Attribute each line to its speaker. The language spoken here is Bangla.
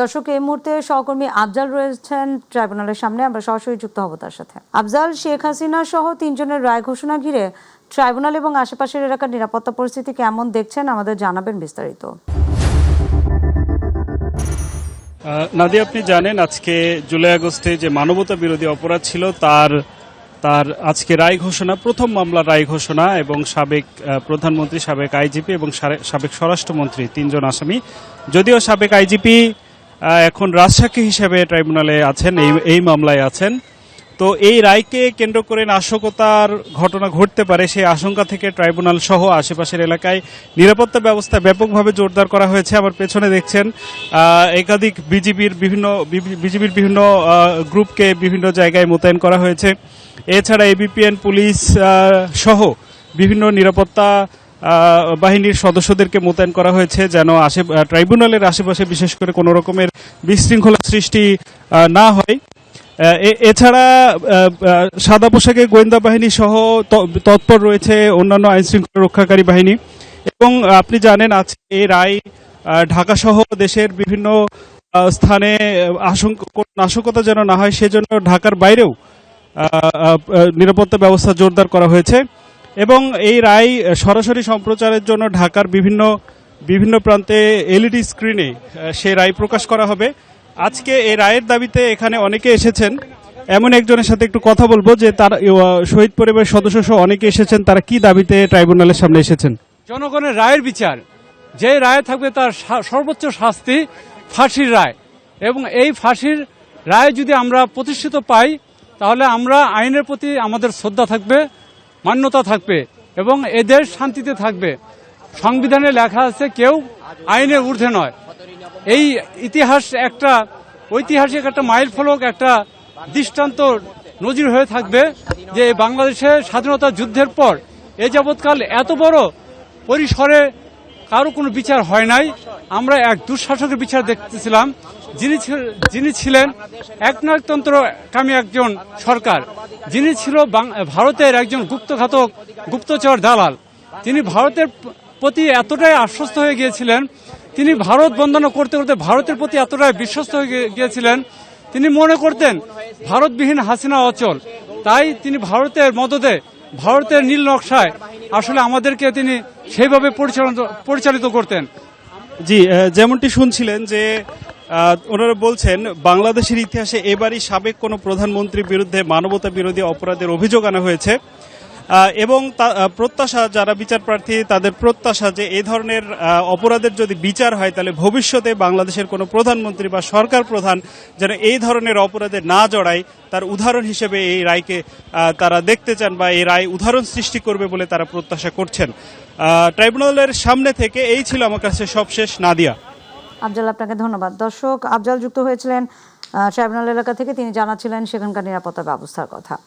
Speaker 1: দর্শক, এই মুহূর্তে সহকর্মী আফজাল রয়েছেন ট্রাইব্যুনালের সামনে। আমরা সরাসরি যুক্ত হব তার সাথে। আফজাল, শেখ হাসিনা সহ 3 জনের রায় ঘোষণা ঘিরে ট্রাইব্যুনাল এবং আশেপাশের এলাকার নিরাপত্তা পরিস্থিতি কেমন দেখছেন, আমাদের জানাবেন বিস্তারিত।
Speaker 2: নাদিয়া, আপনি জানেন আজকে জুলাই আগস্টে যে মানবতা বিরোধী অপরাধ ছিল তার আজকে রায় ঘোষণা, প্রথম মামলার রায় ঘোষণা, এবং সাবেক প্রধানমন্ত্রী, সাবেক আইজিপি এবং সাবেক স্বরাষ্ট্রমন্ত্রী 3 জন আসামি। যদিও সাবেক আইজিপি এখন রাজসাক্ষী হিসেবে ট্রাইব্যুনালে আছেন, এই মামলায় আছেন। তো এই রায়কে কেন্দ্র করে নাশকতার ঘটনা ঘটতে পারে সেই আশঙ্কা থেকে ট্রাইব্যুনাল সহ আশেপাশের এলাকায় নিরাপত্তা ব্যবস্থা ব্যাপকভাবে জোরদার করা হয়েছে। আমার পেছনে দেখছেন একাধিক বিজিবির বিভিন্ন গ্রুপকে বিভিন্ন জায়গায় মোতায়েন করা হয়েছে। এছাড়া এবিপিএন পুলিশ সহ বিভিন্ন নিরাপত্তা বাহিনীর সদস্যদেরকে মোতায়েন করা হয়েছে যেন ট্রাইব্যুনালের আশেপাশে বিশেষ করে কোনো রকমের বিশৃঙ্খলা সৃষ্টি না হয়। এছাড়া সাদা পোশাকে গোয়েন্দা বাহিনী সহ তৎপর রয়েছে অন্যান্য আইনশৃঙ্খলা রক্ষাকারী বাহিনী। এবং আপনি জানেন আজকে এই রায় ঢাকা সহ দেশের বিভিন্ন স্থানে নাশকতা যেন না হয় সেজন্য ঢাকার বাইরেও নিরাপত্তা ব্যবস্থা জোরদার করা হয়েছে। এবং এই রায় সরাসরি সম্প্রচারের জন্য ঢাকার বিভিন্ন প্রান্তে এলইডি স্ক্রিনে সেই রায় প্রকাশ করা হবে। আজকে এই রায়ের দাবিতে এখানে অনেকে এসেছেন। এমন একজনের সাথে একটু কথা বলবো যে তার শহীদ পরিবারের সদস্য সহ অনেকে এসেছেন, তারা কি দাবিতে ট্রাইব্যুনালের সামনে এসেছেন।
Speaker 3: জনগণের রায়ের বিচার, যে রায় থাকবে তার সর্বোচ্চ শাস্তি ফাঁসির রায়, এবং এই ফাঁসির রায় যদি আমরা প্রতিষ্ঠিত পাই তাহলে আমরা আইনের প্রতি আমাদের শ্রদ্ধা থাকবে, মান্যতা থাকবে এবং এদেশ শান্তিতে থাকবে। সংবিধানে লেখা আছে কেউ আইনের ঊর্ধ্বে নয়। এই ইতিহাস একটা ঐতিহাসিক একটা মাইল ফলক, একটা দৃষ্টান্ত নজির হয়ে থাকবে যে বাংলাদেশে স্বাধীনতা যুদ্ধের পর এ যাবৎকাল এত বড় পরিসরে কারো কোনো বিচার হয় নাই। আমরা এক দুঃশাসকের বিচার দেখতেছিলাম, যিনি ছিলেন একনায়কতন্ত্রকামী একজন সরকার, যিনি ছিল ভারতের একজন গুপ্তচর দালাল। তিনি ভারতের প্রতি এতটাই আশ্বস্ত হয়ে গিয়েছিলেন, তিনি ভারত বন্দনা করতে করতে ভারতের প্রতি এতটাই বিশ্বস্ত হয়ে গিয়েছিলেন, তিনি মনে করতেন ভারতবিহীন হাসিনা অচল। তাই তিনি ভারতের মদদে, ভারতের নীল নকশায় আসলে আমাদেরকে তিনি সেইভাবে পরিচালিত করতেন।
Speaker 2: জি, যেমনটি শুনছিলেন যে ওনারা বলছেন বাংলাদেশের ইতিহাসে এবারই সাবেক কোনো প্রধানমন্ত্রীর বিরুদ্ধে মানবতা বিরোধী অপরাধের অভিযোগ আনা হয়েছে। এবং প্রত্যাশা, যারা বিচার প্রার্থী তাদের প্রত্যাশা যে এই ধরনের অপরাধের যদি বিচার হয় তাহলে ভবিষ্যতে বাংলাদেশের কোনো প্রধানমন্ত্রী বা সরকার প্রধান যেন এই ধরনের অপরাধে না জড়ায়, তার উদাহরণ হিসেবে এই রায়কে তারা দেখতে চান বা এই রায় উদাহরণ সৃষ্টি করবে বলে তারা প্রত্যাশা করছেন। ট্রাইব্যুনালের সামনে থেকে এই ছিল আমার কাছে সবশেষ। নাদিয়া।
Speaker 1: আফজাল, আপনাকে ধন্যবাদ। দর্শক, আফজাল যুক্ত হয়েছিলেন ট্রাইব্যুনাল এলাকা থেকে। তিনি জানাচ্ছিলেন সেখানকার নিরাপত্তা ব্যবস্থার কথা।